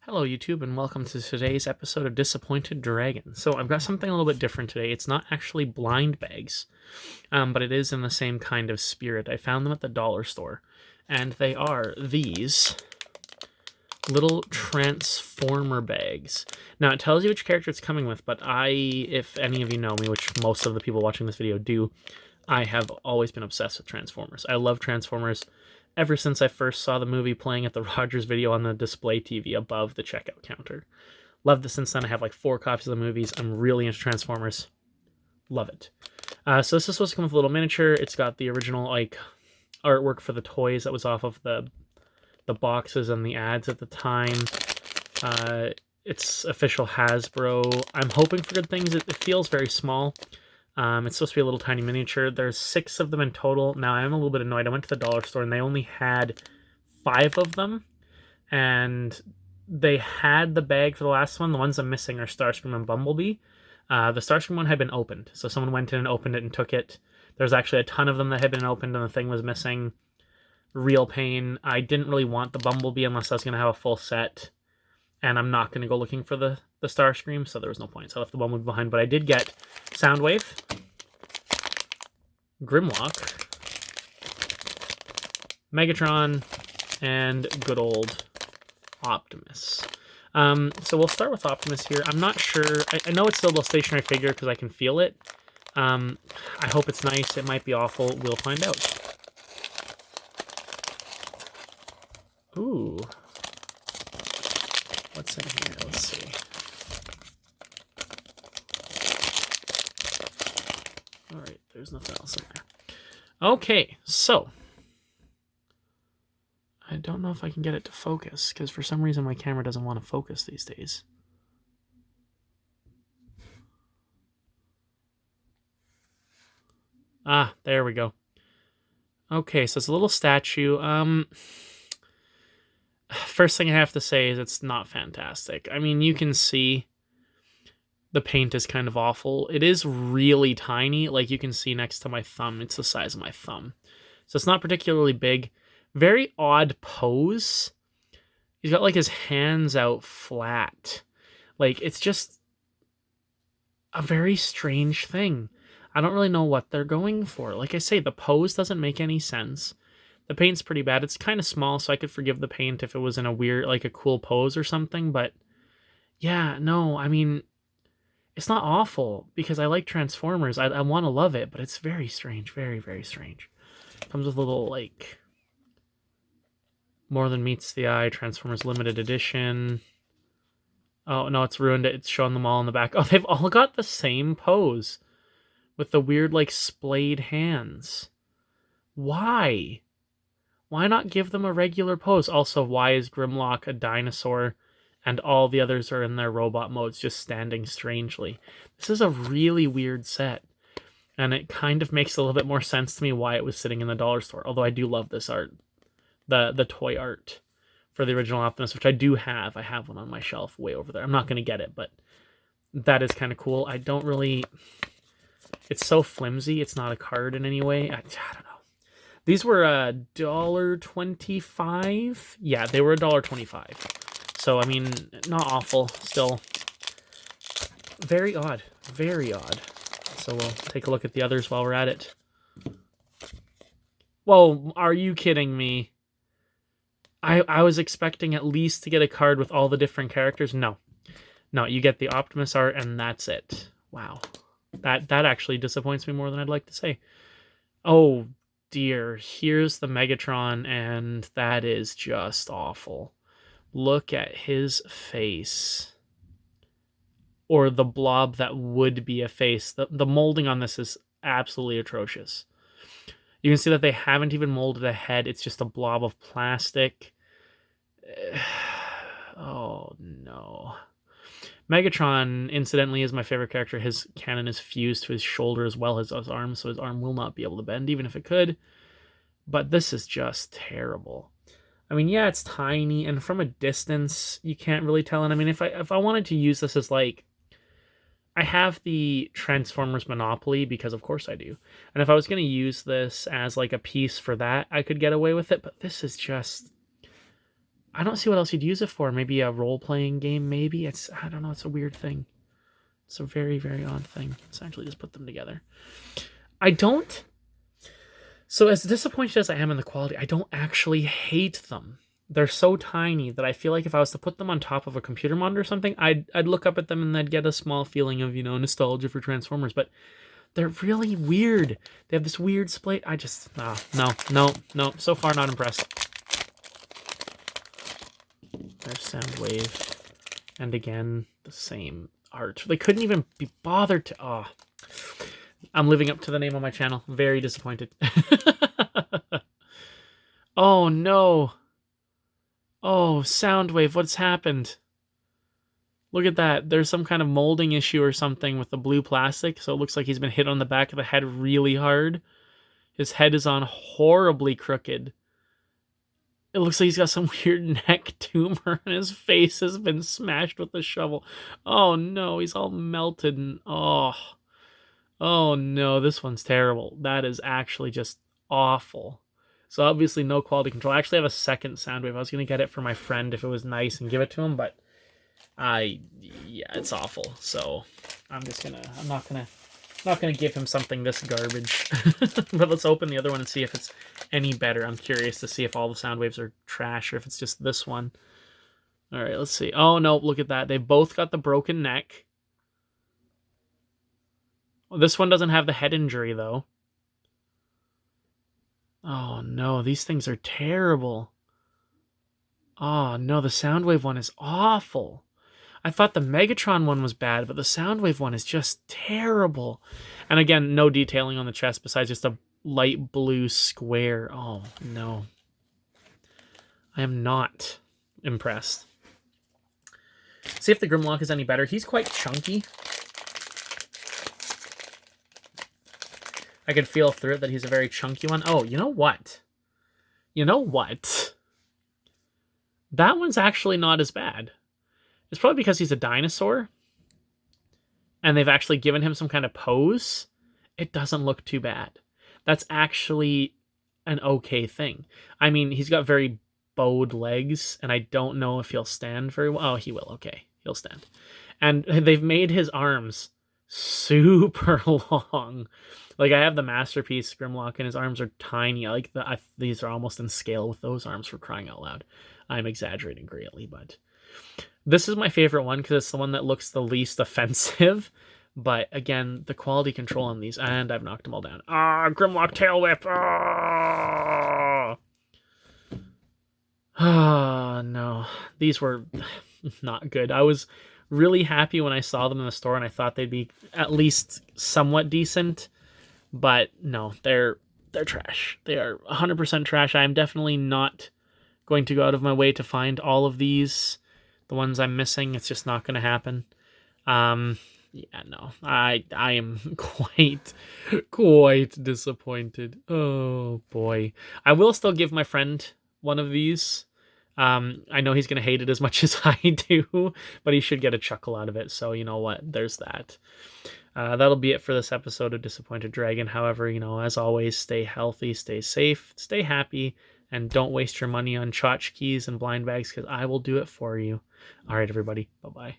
Hello YouTube and welcome to today's episode of Disappointed Dragon. So I've got something a little bit different today. It's not actually blind bags, but it is in the same kind of spirit. I found them at the dollar store, and they are these little transformer bags. Now it tells you which character it's coming with, but if any of you know me, which most of the people watching this video do, I have always been obsessed with Transformers. I love Transformers ever since I first saw the movie playing at the Rogers Video on the display TV above the checkout counter. Loved it since then. I have like 4 copies of the movies. I'm really into Transformers. Love it. So this is supposed to come with a little miniature. It's got the original like artwork for the toys that was off of the boxes and the ads at the time. It's official Hasbro. I'm hoping for good things. It feels very small. It's supposed to be a little tiny miniature. There's 6 of them in total. Now, I'm a little bit annoyed. I went to the dollar store and they only had 5 of them. And they had the bag for the last one. The ones I'm missing are Starscream and Bumblebee. The Starscream one had been opened. So someone went in and opened it and took it. There's actually a ton of them that had been opened and the thing was missing. Real pain. I didn't really want the Bumblebee unless I was going to have a full set. And I'm not going to go looking for the Starscream, so there was no point. So I left the Bumblebee behind. But I did get Soundwave, Grimlock, Megatron, and good old Optimus. So we'll start with Optimus here. I'm not sure. I know it's still a stationary figure because I can feel it. I hope it's nice. It might be awful. We'll find out. Ooh. What's in here? Let's see. Alright, there's nothing else in there. Okay, so. I don't know if I can get it to focus, because for some reason my camera doesn't want to focus these days. Ah, there we go. Okay, so it's a little statue. First thing I have to say is it's not fantastic. I mean, you can see the paint is kind of awful. It is really tiny. Like you can see next to my thumb, it's the size of my thumb. So it's not particularly big. Very odd pose. He's got like his hands out flat. Like it's just a very strange thing. I don't really know what they're going for. Like I say, the pose doesn't make any sense. The paint's pretty bad. It's kind of small, so I could forgive the paint if it was in a weird, like a cool pose or something. But yeah, no, I mean, it's not awful because I like Transformers. I want to love it, but it's very strange. Very, very strange. Comes with a little, like, More Than Meets the Eye, Transformers Limited Edition. Oh, no, it's ruined it. It's showing them all in the back. Oh, they've all got the same pose with the weird, like, splayed hands. Why? Why not give them a regular pose? Also, why is Grimlock a dinosaur and all the others are in their robot modes just standing strangely? This is a really weird set. And it kind of makes a little bit more sense to me why it was sitting in the dollar store. Although I do love this art. The toy art for the original Optimus, which I do have. I have one on my shelf way over there. I'm not going to get it, but that is kind of cool. I don't really... It's so flimsy. It's not a card in any way. I don't know. These were $1.25. Yeah, they were $1.25. So, I mean, not awful. Still very odd. Very odd. So we'll take a look at the others while we're at it. Whoa, are you kidding me? I was expecting at least to get a card with all the different characters. No. No, you get the Optimus art and that's it. Wow. That actually disappoints me more than I'd like to say. Oh, dear, here's the Megatron, and that is just awful. Look at his face. Or the blob that would be a face. The molding on this is absolutely atrocious. You can see that they haven't even molded a head. It's just a blob of plastic. Oh, no. Megatron, incidentally, is my favorite character. His cannon is fused to his shoulder as well as his arm, so his arm will not be able to bend, even if it could. But this is just terrible. I mean, yeah, it's tiny, and from a distance, you can't really tell. And I mean, if I wanted to use this as, like... I have the Transformers Monopoly, because of course I do. And if I was going to use this as, like, a piece for that, I could get away with it. But this is just... I don't see what else you'd use it for. Maybe a role-playing game, maybe. I don't know, it's a weird thing. It's a very, very odd thing. Let's actually just put them together. So as disappointed as I am in the quality, I don't actually hate them. They're so tiny that I feel like if I was to put them on top of a computer monitor or something, I'd look up at them and I'd get a small feeling of, nostalgia for Transformers. But they're really weird. They have this weird split. I just, no. So far, not impressed. There's Soundwave. And again, the same art. They couldn't even be bothered to... Oh, I'm living up to the name on my channel. Very disappointed. Oh, no. Oh, Soundwave, what's happened? Look at that. There's some kind of molding issue or something with the blue plastic, so it looks like he's been hit on the back of the head really hard. His head is on horribly crooked. It looks like he's got some weird neck tumor, and his face has been smashed with a shovel. Oh, no, he's all melted, and oh no, this one's terrible. That is actually just awful. So obviously no quality control. I actually have a second Soundwave. I was going to get it for my friend if it was nice and give it to him, but yeah, it's awful. So I'm not gonna give him something this garbage. But let's open the other one and see if it's any better. I'm curious to see if all the Soundwaves are trash or if it's just this one. All right, let's see. Oh no, look at that. They both got the broken neck. This one doesn't have the head injury though. Oh no, these things are terrible. Oh no, the Soundwave one is awful. I thought the Megatron one was bad, but the Soundwave one is just terrible. And again, no detailing on the chest besides just a light blue square. Oh no. I am not impressed. See if the Grimlock is any better. He's quite chunky. I could feel through it that he's a very chunky one. Oh, you know what? That one's actually not as bad. It's probably because he's a dinosaur. And they've actually given him some kind of pose. It doesn't look too bad. That's actually an okay thing. I mean, he's got very bowed legs, and I don't know if he'll stand very well. Oh, he will. Okay, he'll stand. And they've made his arms super long. Like, I have the Masterpiece Grimlock, and his arms are tiny. These are almost in scale with those arms, for crying out loud. I'm exaggerating greatly, but this is my favorite one because it's the one that looks the least offensive. But again, the quality control on these, and I've knocked them all down. Grimlock Tail Whip. No. These were not good. I was really happy when I saw them in the store, and I thought they'd be at least somewhat decent. But no, they're trash. They are 100% trash. I am definitely not going to go out of my way to find all of these. The ones I'm missing, it's just not going to happen. Yeah, no. I am quite disappointed. Oh boy. I will still give my friend one of these. I know he's going to hate it as much as I do, but he should get a chuckle out of it. So you know what? There's that. That'll be it for this episode of Disappointed Dragon. However, as always, stay healthy, stay safe, stay happy, and don't waste your money on tchotchkes and blind bags because I will do it for you. All right, everybody. Bye-bye.